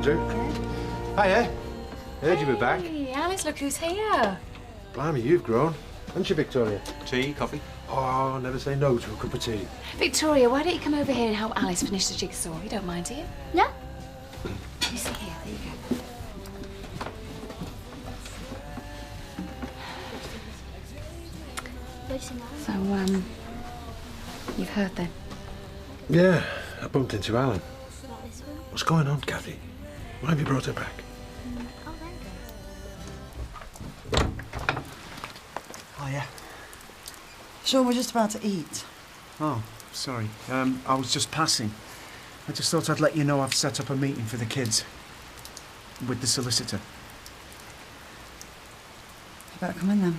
Andrew. Hiya. Heard you were back. Hey, Alice, look who's here. Blimey, you've grown. Haven't you, Victoria? Tea, coffee? Oh, never say no to a cup of tea. Victoria, why don't you come over here and help Alice finish the jigsaw? You don't mind, do you? No? You sit here, there you go. So, you've heard then? Yeah, I bumped into Alan. What's going on, Kathy? Why have you brought her back? Oh, yeah. Sure, we're just about to eat. Oh, sorry. I was just passing. I just thought I'd let you know I've set up a meeting for the kids. With the solicitor. You better come in then.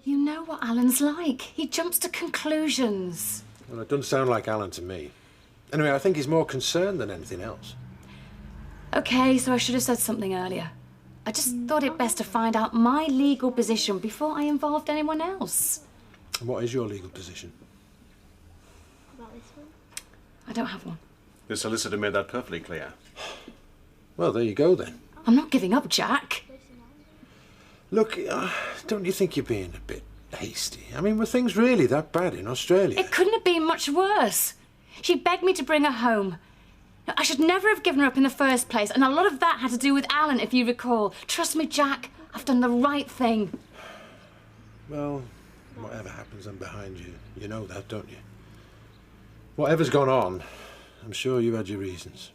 You know what Alan's like. He jumps to conclusions. Well, it doesn't sound like Alan to me. Anyway, I think he's more concerned than anything else. OK, so I should have said something earlier. I just thought it best to find out my legal position before I involved anyone else. And what is your legal position? I don't have one. The solicitor made that perfectly clear. Well, there you go, then. I'm not giving up, Jack. Look, don't you think you're being a bit hasty? I mean, were things really that bad in Australia? It couldn't have been much worse. She begged me to bring her home. I should never have given her up in the first place, and a lot of that had to do with Alan, if you recall. Trust me, Jack, I've done the right thing. Well, whatever happens, I'm behind you. You know that, don't you? Whatever's gone on, I'm sure you had your reasons.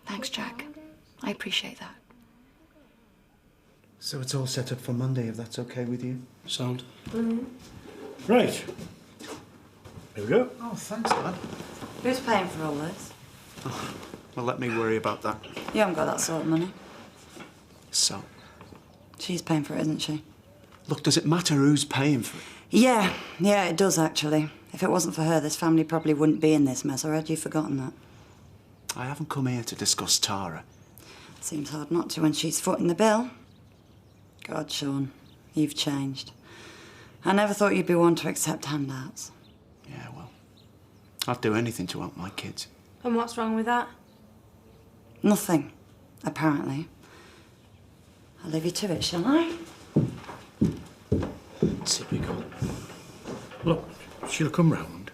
Thanks, Jack. I appreciate that. So it's all set up for Monday, if that's okay with you? Sound? Right. Here we go. Oh, thanks, Dad. Who's paying for all this? Oh, well, let me worry about that. You haven't got that sort of money. So? She's paying for it, isn't she? Look, does it matter who's paying for it? Yeah, it does, actually. If it wasn't for her, this family probably wouldn't be in this mess, or had you forgotten that? I haven't come here to discuss Tara. Seems hard not to when she's footing the bill. God, Sean, you've changed. I never thought you'd be one to accept handouts. Yeah, well, I'd do anything to help my kids. And what's wrong with that? Nothing, apparently. I'll leave you to it, shall I? Typical. Look, she'll come round.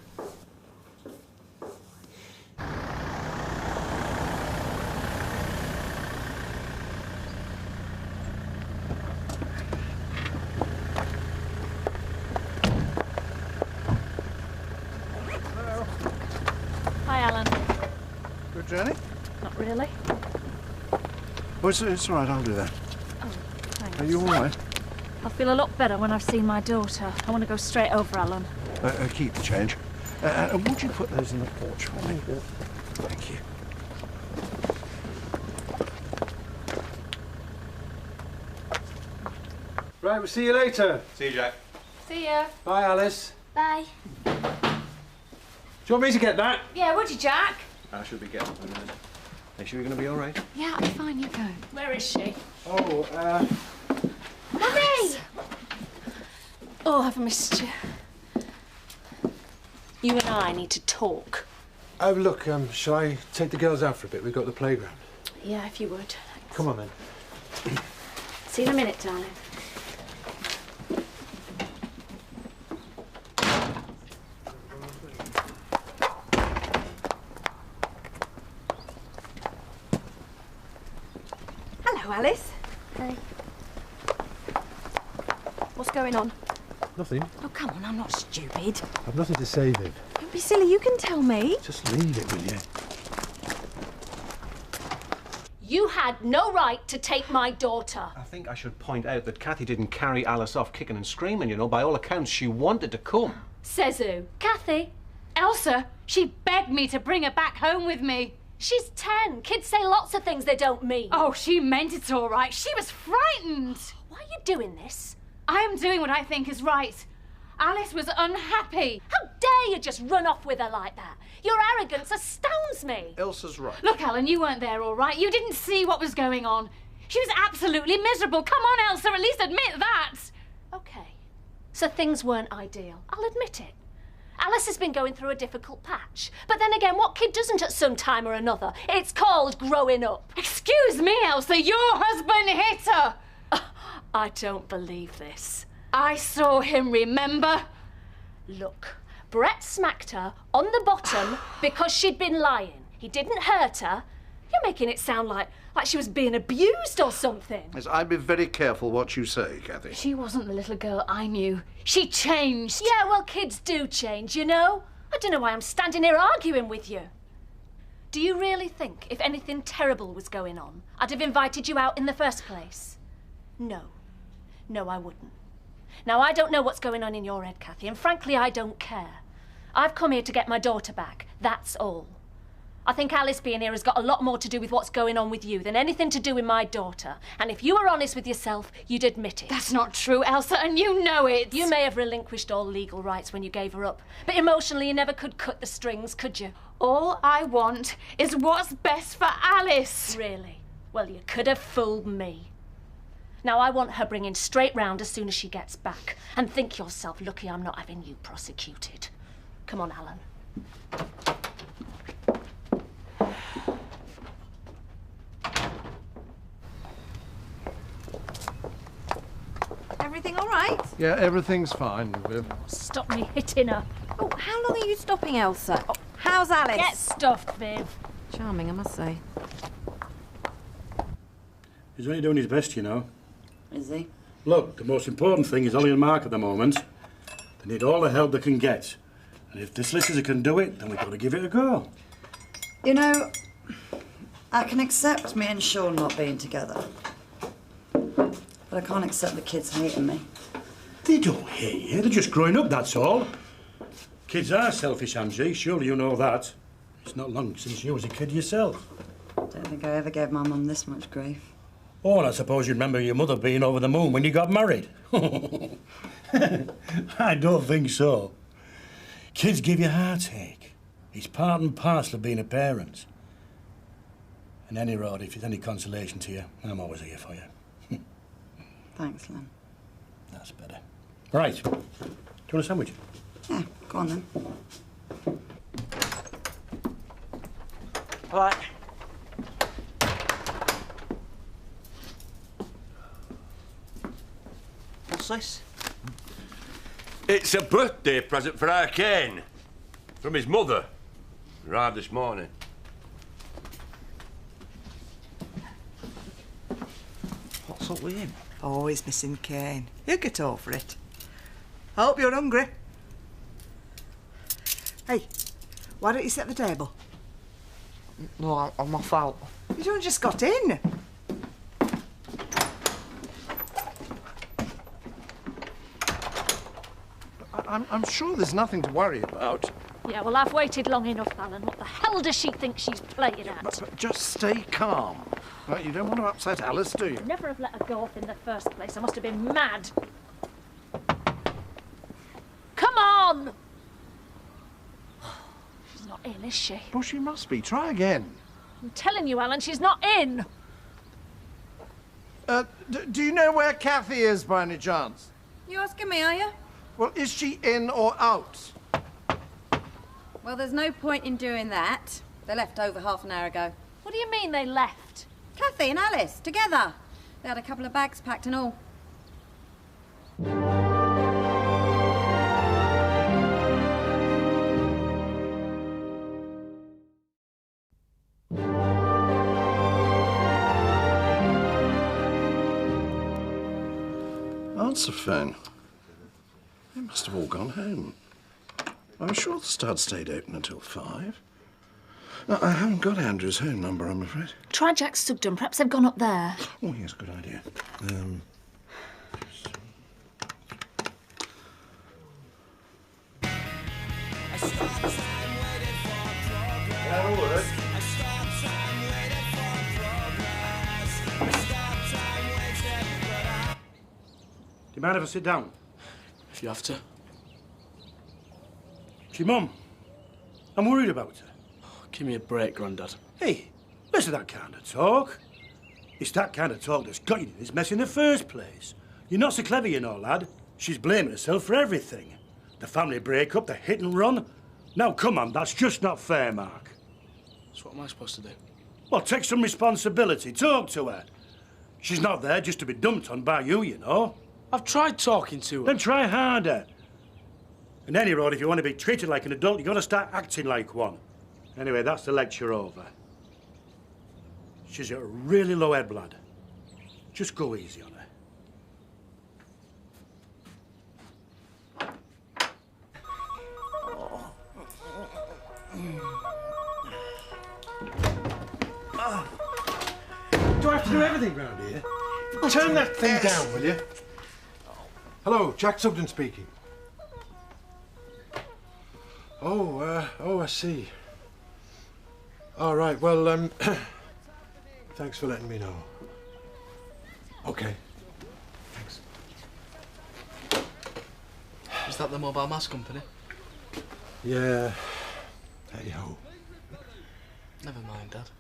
Hi, Alan. Good journey? Not really. Oh, it's all right, I'll do that. Oh, thanks. Are you all right? I'll feel a lot better when I've seen my daughter. I want to go straight over, Alan. Keep the change. Would you put those in the porch for me? Thank you. Right, we'll see you later. See you, Jack. See ya. Bye, Alice. Bye. Do you want me to get that? Yeah, would you, Jack? I should be getting in a minute. Are you sure you're going to be all right? Yeah, I'm fine, you go. Where is she? Oh, Mummy! Oh, I've missed you. You and I need to talk. oh, look, shall I take the girls out for a bit? We've got the playground. Yeah, if you would. Thanks. Come on, then. See you in a minute, darling. Hello, Alice. Hey. What's going on? Nothing. Oh, come on, I'm not stupid. I've nothing to say, Viv. Don't be silly, you can tell me. Just leave it, will you? You had no right to take my daughter. I think I should point out that Kathy didn't carry Alice off kicking and screaming, you know. By all accounts, she wanted to come. Says who? Kathy? Elsa, she begged me to bring her back home with me. She's 10. Kids say lots of things they don't mean. Oh, she meant it all right. She was frightened. Why are you doing this? I am doing what I think is right. Alice was unhappy. How dare you just run off with her like that? Your arrogance astounds me. Elsa's right. Look, Alan, you weren't there, all right? You didn't see what was going on. She was absolutely miserable. Come on, Elsa, at least admit that. Okay. So things weren't ideal. I'll admit it. Alice has been going through a difficult patch. But then again, what kid doesn't at some time or another? It's called growing up. Excuse me, Elsa, your husband hit her! I don't believe this. I saw him, remember? Look, Brett smacked her on the bottom because she'd been lying. He didn't hurt her. You're making it sound like she was being abused or something. Yes, I'd be very careful what you say, Cathy. She wasn't the little girl I knew. She changed. Yeah, well, kids do change, you know. I don't know why I'm standing here arguing with you. Do you really think if anything terrible was going on, I'd have invited you out in the first place? No. No, I wouldn't. Now, I don't know what's going on in your head, Cathy, and frankly, I don't care. I've come here to get my daughter back, that's all. I think Alice being here has got a lot more to do with what's going on with you than anything to do with my daughter. And if you were honest with yourself, you'd admit it. That's not true, Elsa, and you know it. You may have relinquished all legal rights when you gave her up, but emotionally you never could cut the strings, could you? All I want is what's best for Alice. Really? Well, you could have fooled me. Now, I want her bringing straight round as soon as she gets back. And think yourself lucky I'm not having you prosecuted. Come on, Alan. Everything all right? Yeah, everything's fine, Viv. Stop me hitting her. Oh, how long are you stopping, Elsa? Oh, how's Alice? Get stuffed, Viv. Charming, I must say. He's only doing his best, you know. Is he? Look, the most important thing is Ollie and Mark at the moment. They need all the help they can get. And if the solicitor can do it, then we've got to give it a go. You know, I can accept me and Sean not being together. But I can't accept the kids hating me. They don't hate you, they're just growing up, that's all. Kids are selfish, Angie, surely you know that. It's not long since you was a kid yourself. Don't think I ever gave my mum this much grief. Oh, and I suppose you remember your mother being over the moon when you got married. I don't think so. Kids give you heartache. It's part and parcel of being a parent. And any road, if it's any consolation to you, I'm always here for you. Thanks, Len. That's better. Right. Do you want a sandwich? Yeah, go on then. All right. What's this? It's a birthday present for our Kane. From his mother. Arrived this morning. What's up with him? Oh, he's missing Kane. He'll get over it. I hope you're hungry. Hey, why don't you set the table? No, I'm off out. You don't just got in. I'm sure there's nothing to worry about. Yeah, well, I've waited long enough, Alan. What the hell does she think she's playing at? But just stay calm. Right, you don't want to upset Alice, do you? Never have let her go off in the first place. I must have been mad. Come on! She's not in, is she? Well, she must be. Try again. I'm telling you, Alan, she's not in. Do you know where Cathy is, by any chance? You asking me, are you? Well, is she in or out? Well, there's no point in doing that. They left over half an hour ago. What do you mean they left? Cathy and Alice, together. They had a couple of bags packed and all. Answer phone. They must have all gone home. I'm sure the stud stayed open until 5. No, I haven't got Andrew's home number, I'm afraid. Try Jack's Sugden. Perhaps they've gone up there. Oh, yes, good idea. That'll work. Do you mind if I sit down? If you have to. It's your mum. I'm worried about her. Give me a break, Grandad. Hey, listen to that kind of talk. It's that kind of talk that's got you in this mess in the first place. You're not so clever, you know, lad. She's blaming herself for everything. The family break-up, the hit and run. Now, come on, that's just not fair, Mark. So what am I supposed to do? Well, take some responsibility. Talk to her. She's not there just to be dumped on by you, you know. I've tried talking to her. Then try harder. And any road, if you want to be treated like an adult, you've got to start acting like one. Anyway, that's the lecture over. She's got a really low ebb, lad. Just go easy on her. Do I have to do everything round here? Turn that thing down, will you? Hello, Jack Sugden speaking. Oh, I see. All right, well, thanks for letting me know. Okay. Thanks. Is that the mobile mass company? Yeah. Hey ho. Never mind, Dad.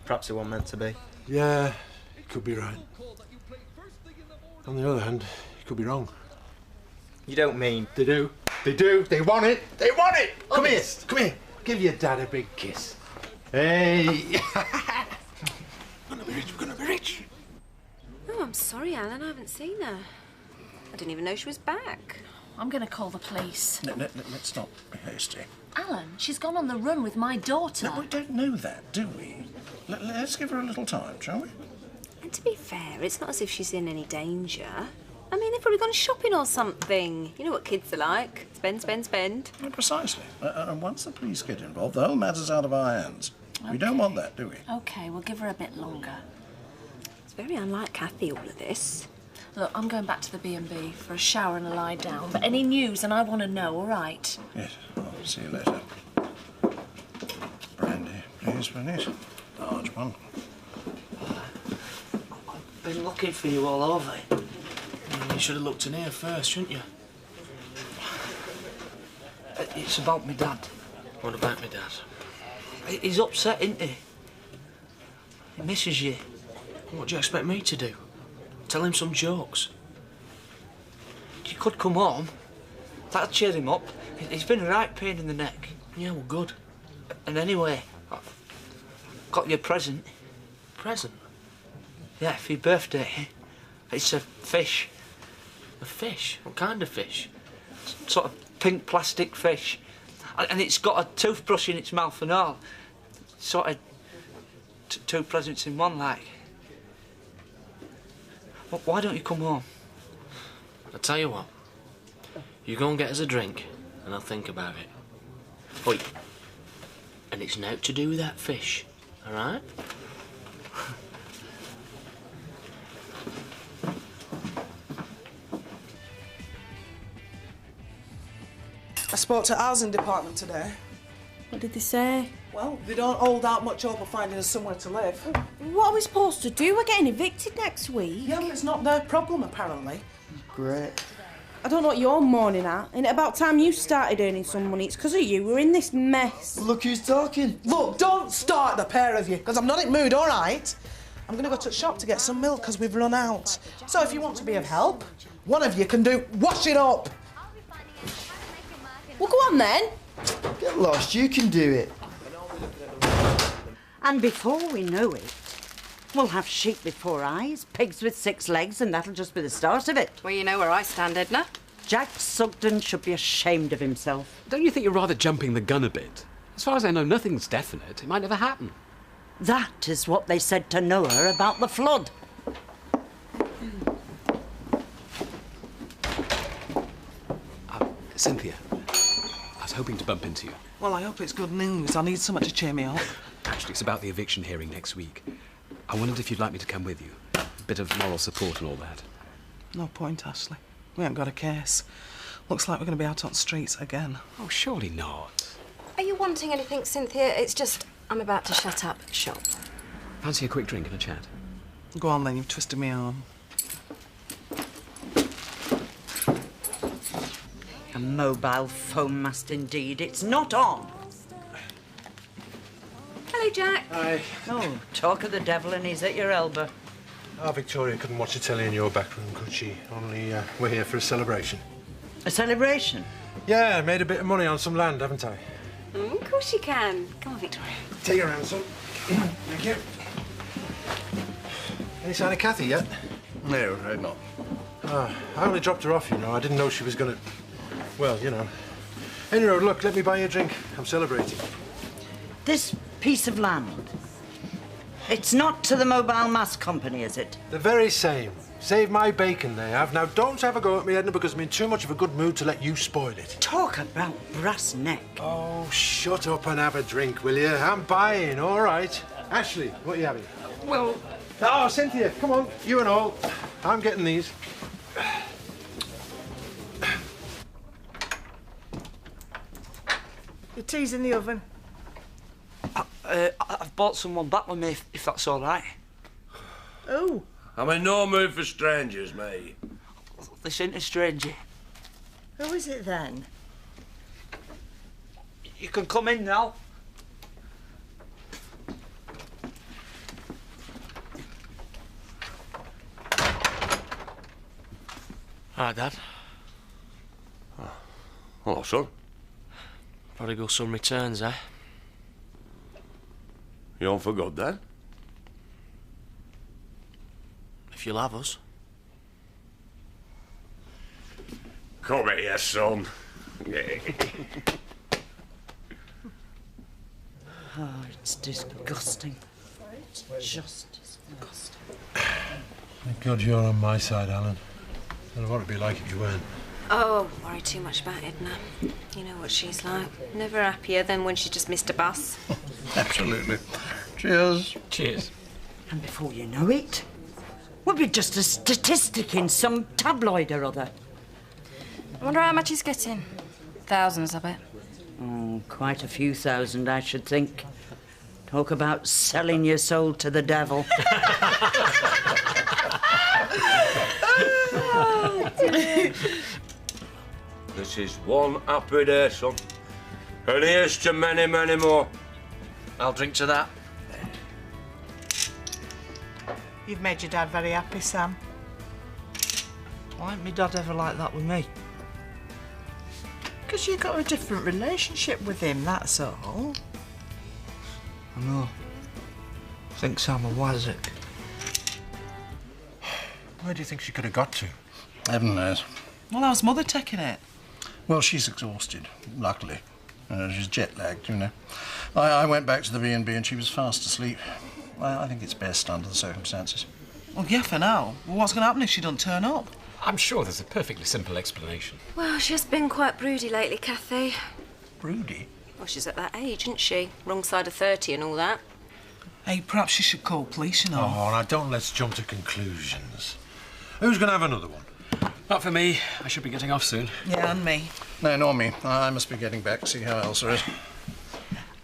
Perhaps it wasn't meant to be. Yeah, you could be right. On the other hand, you could be wrong. You don't mean... They do. They do. They want it. They want it. Come here. Come here. Give your dad a big kiss. Hey. We're gonna be rich. We're gonna be rich. Oh, I'm sorry, Alan. I haven't seen her. I didn't even know she was back. I'm going to call the police. Let's not be hasty. Alan, she's gone on the run with my daughter. No, we don't know that, do we? Let's give her a little time, shall we? And to be fair, it's not as if she's in any danger. I mean, they've probably gone shopping or something. You know what kids are like. Spend, spend, spend. Yeah, precisely. And once the police get involved, the whole matter's out of our hands. Okay. We don't want that, do we? OK, we'll give her a bit longer. It's very unlike Kathy, all of this. Look, I'm going back to the B&B for a shower and a lie down. But any news, and I want to know, all right? Yes, I'll see you later. Brandy, please, please. Large one. I've been looking for you all over. You should have looked in here first, shouldn't you? It's about my dad. What about my dad? He's upset, isn't he? He misses you. What do you expect me to do? Tell him some jokes? You could come home. That'll cheer him up. He's been a right pain in the neck. Yeah, well, good. And anyway, I've got you a present. Present? Yeah, for your birthday. It's a fish. A fish? What kind of fish? Sort of pink plastic fish. And it's got a toothbrush in its mouth and all. Sort of two presents in one, like. Well, why don't you come home? I'll tell you what. You go and get us a drink, and I'll think about it. Oi. And it's naught to do with that fish, all right? I spoke to housing department today. What did they say? Well, they don't hold out much hope of finding us somewhere to live. What are we supposed to do? We're getting evicted next week. Yeah, well, it's not their problem, apparently. Great. I don't know what you're mourning at. Ain't it about time you started earning some money? It's because of you. We're in this mess. Look who's talking. Look, don't start, the pair of you, because I'm not in mood, all right? I'm going to go to the shop to get some milk because we've run out. So if you want to be of help, one of you can do wash it up. Well, go on then. Get lost, you can do it. And before we know it, we'll have sheep with 4 eyes, pigs with 6 legs, and that'll just be the start of it. Well, you know where I stand, Edna. Jack Sugden should be ashamed of himself. Don't you think you're rather jumping the gun a bit? As far as I know, nothing's definite. It might never happen. That is what they said to Noah about the flood. Cynthia, I was hoping to bump into you. Well, I hope it's good news. I need something to cheer me up. Actually, it's about the eviction hearing next week. I wondered if you'd like me to come with you. A bit of moral support and all that. No point, Ashley. We haven't got a case. Looks like we're going to be out on the streets again. Oh, surely not. Are you wanting anything, Cynthia? It's just I'm about to shut up shop. Fancy a quick drink and a chat? Go on then, you've twisted me arm. A mobile foam mast indeed. It's not on. Hello, Jack. Hi. Oh, talk of the devil and he's at your elbow. Oh, Victoria couldn't watch the telly in your back room, could she? Only we're here for a celebration. A celebration? Yeah, I made a bit of money on some land, haven't I? Of course you can. Come on, Victoria. Take your hand, son. Thank you. Any sign of Kathy yet? No, right not. I only dropped her off, you know. I didn't know she was gonna... Well, you know. Anyway, look, let me buy you a drink. I'm celebrating. This piece of land, it's not to the Mobile Mass Company, is it? The very same. Save my bacon, they have. Now, don't have a go at me, Edna, because I'm in too much of a good mood to let you spoil it. Talk about brass neck. Oh, shut up and have a drink, will you? I'm buying, all right. Ashley, what are you having? Well... Oh, Cynthia, come on, you and all. I'm getting these. Your tea's in the oven. I've bought someone back with me, if that's all right. Oh. I'm in no mood for strangers, mate. This ain't a stranger. Who is it then? You can come in now. Hi, Dad. Hello, son. Prodigal son returns, eh? You on for good, then? If you'll have us. Come here, son. Oh, it's disgusting. It's just disgusting. Thank God you're on my side, Alan. I don't know what it'd be like if you weren't. Oh, worry too much about Edna. You know what she's like. Never happier than when she's just missed a bus. Absolutely. Cheers. Cheers. And before you know it, we'll be just a statistic in some tabloid or other. I wonder how much he's getting. Thousands, I bet. Oh, quite a few thousand, I should think. Talk about selling your soul to the devil. Oh, dear. This is one happy day, son. And here's to many, many more. I'll drink to that. You've made your dad very happy, Sam. Why ain't my dad ever like that with me? Because you've got a different relationship with him, that's all. I know. Thinks I'm a wazzock. Where do you think she could have got to? Heaven knows. Well, how's Mother taking it? Well, she's exhausted, luckily. She's jet-lagged, you know. I went back to the B&B and she was fast asleep. Well, I think it's best under the circumstances. Well, yeah, for now. Well, what's going to happen if she doesn't turn up? I'm sure there's a perfectly simple explanation. Well, she's been quite broody lately, Kathy. Broody? Well, she's at that age, isn't she? Wrong side of 30 and all that. Hey, perhaps she should call police, you know. Oh, now don't let's jump to conclusions. Who's going to have another one? Not for me. I should be getting off soon. Yeah, and me. No, nor me. I must be getting back to see how Elsa is.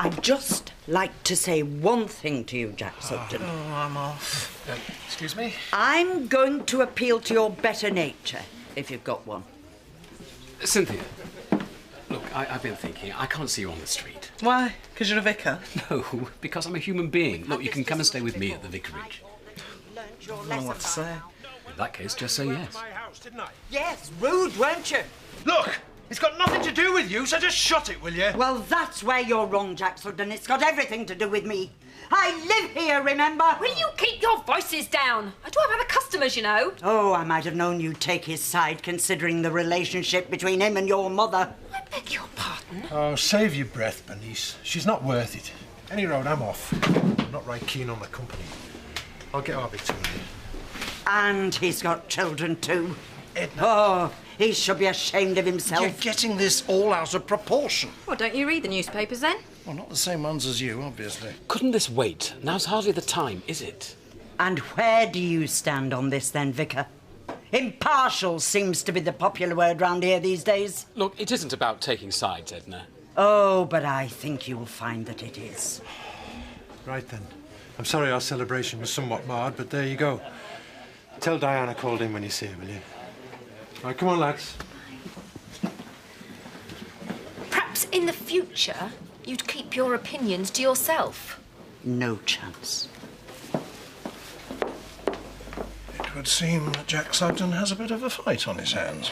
I'd just like to say one thing to you, Jack Sugden. Oh, I'm off. Excuse me? I'm going to appeal to your better nature, if you've got one. Cynthia, look, I've been thinking. I can't see you on the street. Why? Because you're a vicar? No, because I'm a human being. Look, you can come and stay with me at the vicarage. I don't know what to say. In that case, just say yes. Yes, rude, weren't you? Look, it's got nothing to do with you, so just shut it, will you? Well, that's where you're wrong, Jack Sugden. It's got everything to do with me. I live here, remember? Will you keep your voices down? I do have other customers, you know. Oh, I might have known you'd take his side, considering the relationship between him and your mother. I beg your pardon. Oh, save your breath, Bernice. She's not worth it. Any road, I'm off. I'm not right keen on the company. I'll get our Victoria. And he's got children, too. Oh, he should be ashamed of himself. You're getting this all out of proportion. Well, don't you read the newspapers then? Well, not the same ones as you, obviously. Couldn't this wait? Now's hardly the time, is it? And where do you stand on this, then, Vicar? Impartial seems to be the popular word round here these days. Look, it isn't about taking sides, Edna. Oh, but I think you'll find that it is. Right then. I'm sorry our celebration was somewhat marred, but there you go. Tell Diana called in when you see her, will you? Right, come on, lads. Perhaps in the future, you'd keep your opinions to yourself. No chance. It would seem that Jack Sugden has a bit of a fight on his hands.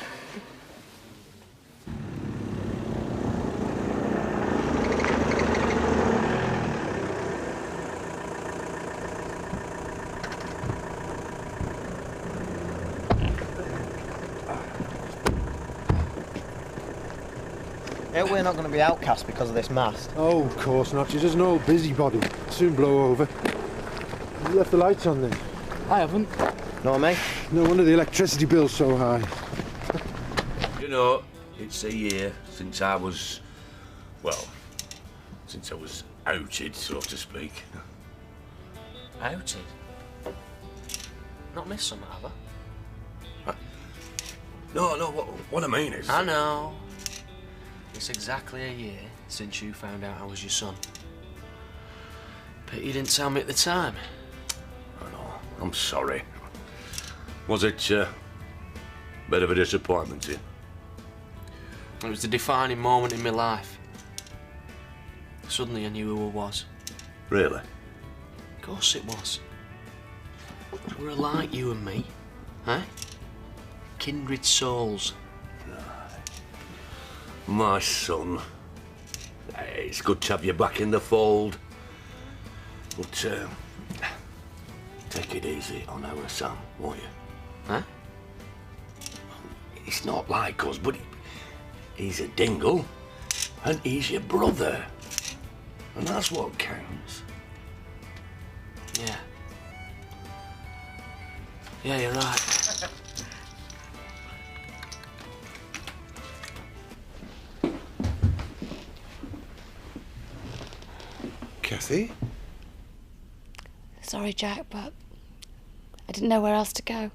Hope we're not going to be outcast because of this mast. Oh, of course not. She's just an old busybody. Soon blow over. You left the lights on then? I haven't. Nor me. No wonder the electricity bill's so high. You know, it's a year since I was... well, since I was outed, so to speak. Outed? Not missed some, have I? No, what I mean is... I know. It's exactly a year since you found out I was your son. But you didn't tell me at the time. I know. I'm sorry. Was it a bit of a disappointment to you? It was the defining moment in my life. Suddenly I knew who I was. Really? Of course it was. We're alike, you and me. Eh? Kindred souls. My son. It's good to have you back in the fold. But take it easy on our Sam, won't you? Huh? It's not like us, but he's a dingle, and he's your brother. And that's what counts. Yeah. Yeah, you're right. Kathy? Sorry, Jack, but I didn't know where else to go.